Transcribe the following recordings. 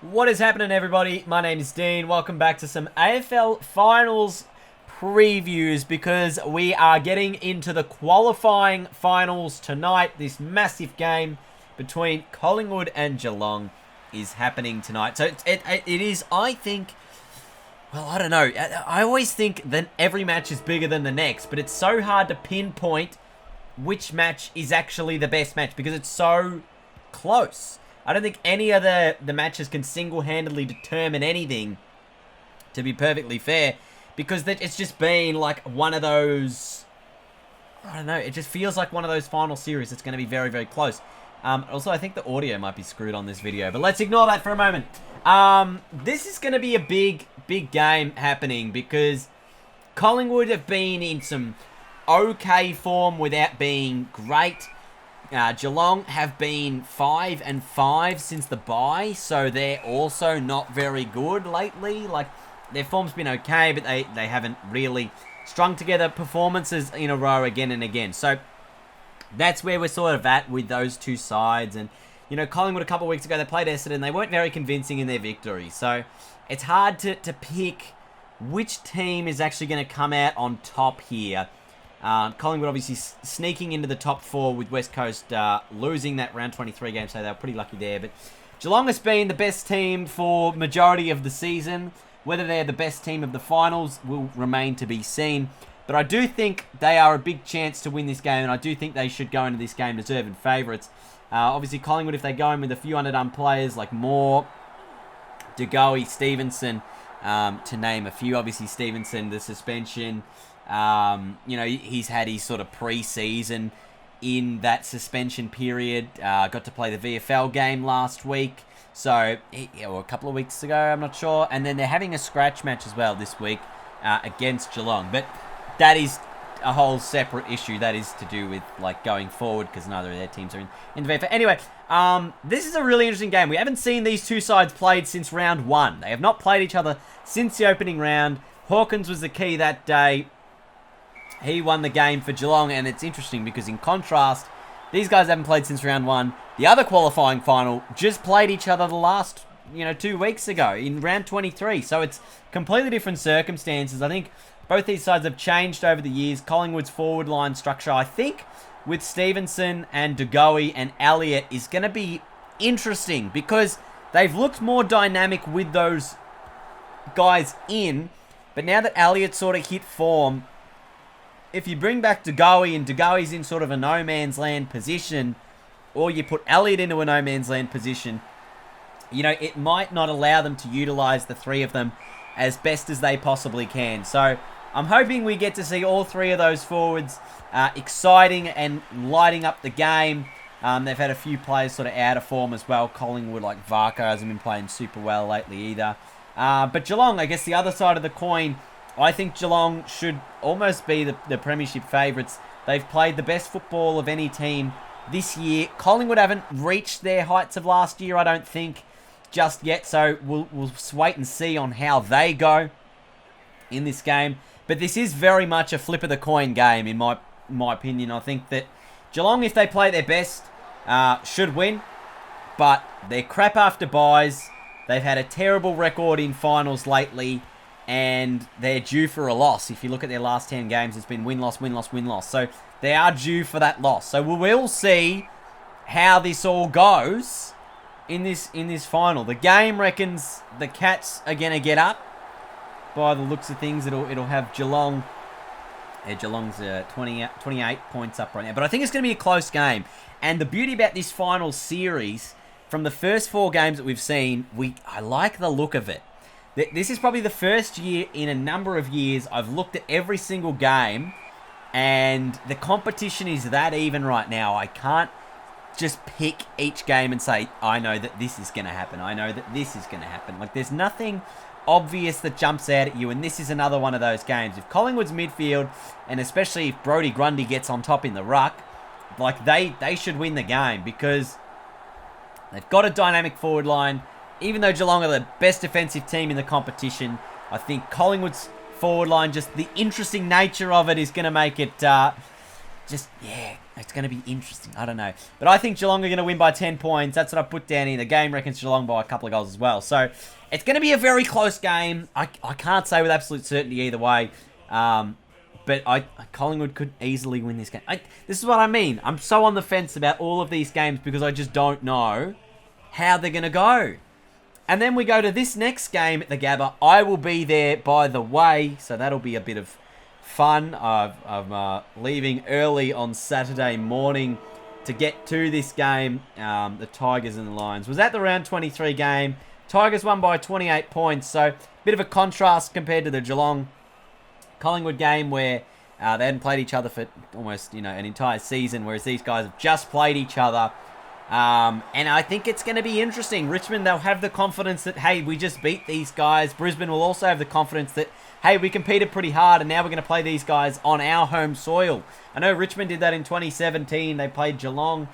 What is happening, everybody? My name is Dean. Welcome back to some AFL Finals previews because we are getting into the qualifying finals tonight. This massive game between Collingwood and Geelong is happening tonight. So it is, I think, well, I don't know. I always think that every match is bigger than the next, but it's so hard to pinpoint which match is actually the best match because it's so close. I don't think any of the matches can single-handedly determine anything, to be perfectly fair, because it's just been like one of those, I don't know, it just feels like one of those final series that's going to be very, very close. Also, I think the audio might be screwed on this video, but let's ignore that for a moment. This is going to be a big game happening because Collingwood have been in some okay form without being great. Geelong have been 5-5 since the bye, so they're also not very good lately. Like, their form's been okay, but they haven't really strung together performances in a row again and again. So that's where we're sort of at with those two sides. And, you know, Collingwood a couple of weeks ago, they played Essendon, and they weren't very convincing in their victory. So it's hard to pick which team is actually going to come out on top here. Collingwood obviously sneaking into the top four with West Coast losing that round 23 game, so they were pretty lucky there. But Geelong has been the best team for majority of the season. Whether they're the best team of the finals will remain to be seen. But I do think they are a big chance to win this game, and I do think they should go into this game deserving favourites. Obviously, Collingwood, if they go in with a few underdone players like Moore, De Goey, Stevenson, to name a few. Obviously, Stevenson, the suspension. You know, he's had his sort of pre-season in that suspension period. Got to play the VFL game last week, or a couple of weeks ago, I'm not sure. And then they're having a scratch match as well this week against Geelong. But that is a whole separate issue. That is to do with, like, going forward because neither of their teams are in the VFL. Anyway, this is a really interesting game. We haven't seen these two sides played since round one. They have not played each other since the opening round. Hawkins was the key that day. He won the game for Geelong, and it's interesting because in contrast, these guys haven't played since round one. The other qualifying final just played each other the last, 2 weeks ago in round 23. So it's completely different circumstances. I think both these sides have changed over the years. Collingwood's forward line structure, I think, with Stevenson and De Goey and Elliott is going to be interesting because they've looked more dynamic with those guys in. But now that Elliott's sort of hit form, if you bring back De Goey and De Goey's in sort of a no-man's land position, or you put Elliott into a no-man's land position, it might not allow them to utilise the three of them as best as they possibly can. So I'm hoping we get to see all three of those forwards exciting and lighting up the game. They've had a few players sort of out of form as well. Collingwood, like Varco, hasn't been playing super well lately either. But Geelong, I guess the other side of the coin, I think Geelong should almost be the premiership favourites. They've played the best football of any team this year. Collingwood haven't reached their heights of last year, I don't think, just yet. So we'll wait and see on how they go in this game. But this is very much a flip of the coin game, in my opinion. I think that Geelong, if they play their best, should win. But they're crap after buys. They've had a terrible record in finals lately. And they're due for a loss. If you look at their last 10 games, it's been win-loss, win-loss, win-loss. So they are due for that loss. So we will see how this all goes in this final. The game reckons the Cats are going to get up. By the looks of things, it'll have Geelong. Yeah, Geelong's 28 points up right now. But I think it's going to be a close game. And the beauty about this final series, from the first 4 games that we've seen, I like the look of it. This is probably the first year in a number of years I've looked at every single game, and the competition is that even right now. I can't just pick each game and say, I know that this is going to happen. I know that this is going to happen. Like, there's nothing obvious that jumps out at you, and this is another one of those games. If Collingwood's midfield, and especially if Brodie Grundy gets on top in the ruck, like, they should win the game because they've got a dynamic forward line. Even though Geelong are the best defensive team in the competition, I think Collingwood's forward line, just the interesting nature of it is going to make it It's going to be interesting. I don't know. But I think Geelong are going to win by 10 points. That's what I put down in the game. Reckons Geelong by a couple of goals as well. So it's going to be a very close game. I can't say with absolute certainty either way. But Collingwood could easily win this game. This is what I mean. I'm so on the fence about all of these games because I just don't know how they're going to go. And then we go to this next game at the Gabba. I will be there, by the way. So that'll be a bit of fun. I'm leaving early on Saturday morning to get to this game. The Tigers and the Lions. Was at the round 23 game. Tigers won by 28 points. So a bit of a contrast compared to the Geelong Collingwood game where they hadn't played each other for almost an entire season, whereas these guys have just played each other. And I think it's going to be interesting. Richmond, they'll have the confidence that, hey, we just beat these guys. Brisbane will also have the confidence that, hey, we competed pretty hard and now we're going to play these guys on our home soil. I know Richmond did that in 2017. They played Geelong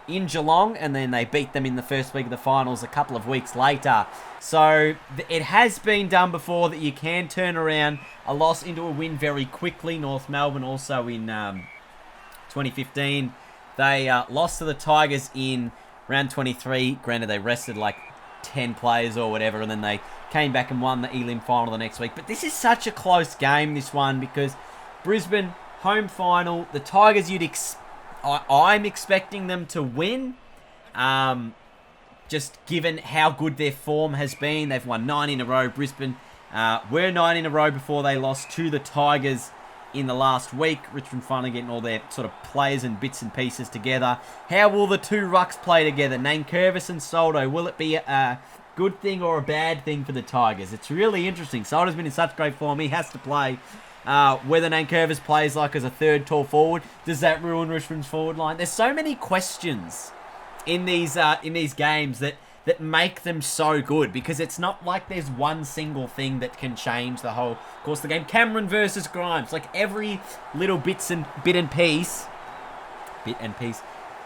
in Geelong and then they beat them in the first week of the finals a couple of weeks later. So it has been done before that you can turn around a loss into a win very quickly. North Melbourne also in 2015. They lost to the Tigers in round 23. Granted, they rested like 10 players or whatever, and then they came back and won the Elim final the next week. But this is such a close game, this one, because Brisbane, home final. The Tigers, I'm expecting them to win. Just given how good their form has been. They've won 9 in a row. Brisbane were 9 in a row before they lost to the Tigers in the last week. Richmond finally getting all their sort of players and bits and pieces together. How will the two rucks play together? Nankervis and Soldo. Will it be a good thing or a bad thing for the Tigers? It's really interesting. Soldo's been in such great form. He has to play. Whether Nankervis plays like as a third tall forward, does that ruin Richmond's forward line? There's so many questions in these games that make them so good, because it's not like there's one single thing that can change the whole course of the game. Cameron versus Grimes, like every little bit and piece,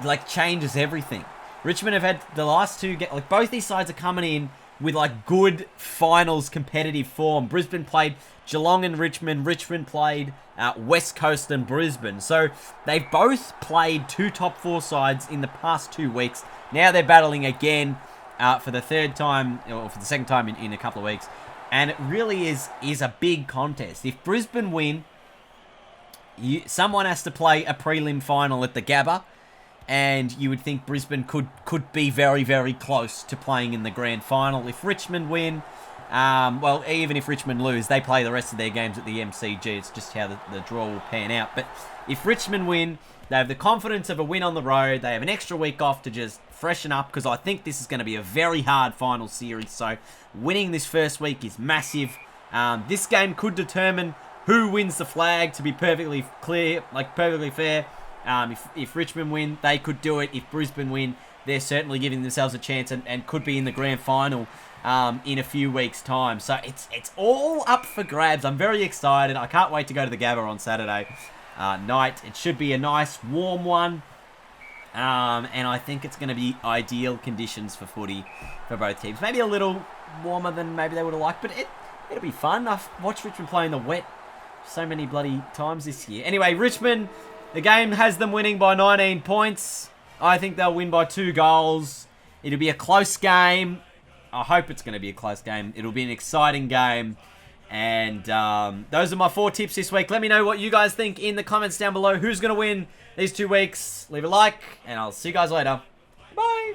like changes everything. Richmond have had the last two like both these sides are coming in with like good finals competitive form. Brisbane played Geelong and Richmond. Richmond played West Coast and Brisbane. So they've both played two top four sides in the past 2 weeks. Now they're battling again for the third time, or for the second time in a couple of weeks. And it really is a big contest. If Brisbane win, someone has to play a prelim final at the Gabba. And you would think Brisbane could be very, very close to playing in the grand final. If Richmond win, well, even if Richmond lose, they play the rest of their games at the MCG. It's just how the draw will pan out. But if Richmond win, they have the confidence of a win on the road. They have an extra week off to just freshen up, because I think this is going to be a very hard final series. So winning this first week is massive. This game could determine who wins the flag, to be perfectly clear, like perfectly fair. If Richmond win, they could do it. If Brisbane win, they're certainly giving themselves a chance and could be in the grand final in a few weeks' time. So it's all up for grabs. I'm very excited. I can't wait to go to the Gabba on Saturday night. It should be a nice, warm one. And I think it's going to be ideal conditions for footy for both teams. Maybe a little warmer than maybe they would have liked, but it'll be fun. I've watched Richmond play in the wet so many bloody times this year. Anyway, Richmond, the game has them winning by 19 points. I think they'll win by 2 goals. It'll be a close game. I hope it's going to be a close game. It'll be an exciting game. And those are my 4 tips this week. Let me know what you guys think in the comments down below. Who's going to win these 2 weeks? Leave a like, and I'll see you guys later. Bye.